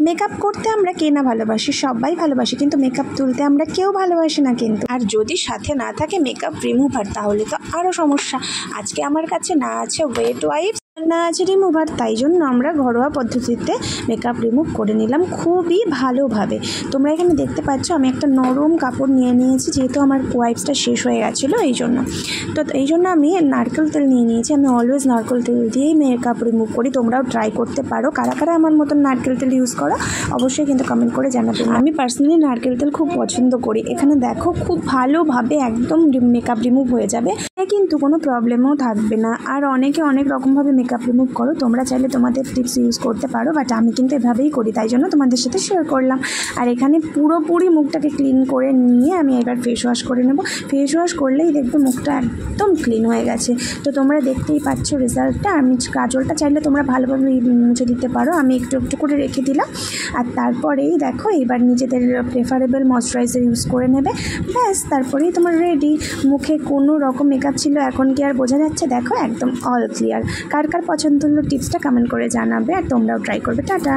Makeup করতে আমরা কে না ভালোবাসি, সবাই ভালোবাসি, কিন্তু মেকআপ তুলতে আমরা কেউ ভালোবাসি না কিন্তু। আর যদি সাথে না থাকে মেকআপ রিমুভার তাহলে তো আরও সমস্যা। আজকে আমার কাছে না আছে ওয়েট ওয়াইপস, না আছে রিমুভার, তাই জন্য আমরা ঘরোয়া পদ্ধতিতে মেকআপ রিমুভ করে নিলাম খুবই ভালোভাবে। তোমরা এখানে দেখতে পাচ্ছ আমি একটা নরম কাপড় নিয়ে নিয়েছি, যেহেতু আমার ওয়াইপসটা শেষ হয়ে গেছিলো এই জন্য। তো এই জন্য আমি নারকেল তেল নিয়ে নিয়েছি। আমি অলওয়েজ নারকেল তেল দিয়েই মেকআপ রিমুভ করি, তোমরাও ট্রাই করতে পারো। কারা কারা আমার মতন নারকেল তেল ইউজ করো অবশ্যই কিন্তু কমেন্ট করে জানাবে। আমি পার্সোনালি নারকেল তেল খুব পছন্দ করি। এখানে দেখো খুব ভালোভাবে একদম মেকআপ রিমুভ হয়ে যাবে, কিন্তু কোনো প্রবলেমও থাকবে না। আর অনেকে অনেক রকমভাবে মেকআপ রিমুভ করো, তোমরা চাইলে তোমাদের টিপস ইউজ করতে পারো, বাট আমি কিন্তু এভাবেই করি, তাই জন্য তোমাদের সাথে শেয়ার করলাম। আর এখানে পুরোপুরি মুখটাকে ক্লিন করে নিয়ে আমি এবার ফেস ওয়াশ করে নেব। ফেস ওয়াশ করলেই দেখবে মুখটা একদম ক্লিন হয়ে গেছে। তো তোমরা দেখতেই পাচ্ছ রেজাল্টটা। আমি কাজলটা চাইলে তোমরা ভালোভাবে মুছে দিতে পারো, আমি একটু একটু করে রেখে দিলাম। আর তারপরেই দেখো এবার নিজেদের প্রেফারেবল ময়শ্চারাইজার ইউজ করে নেবে, ব্যাস তারপরেই তোমার রেডি। মুখে কোনো রকম মেকআপ ছিল এখন কি আর বোঝা যাচ্ছে? দেখো একদম অল ক্লিয়ার। কার কার পছন্দ হলো টিপসটা কমেন্ট করে জানাবে, আর তোমরাও ট্রাই করবে। টাটা।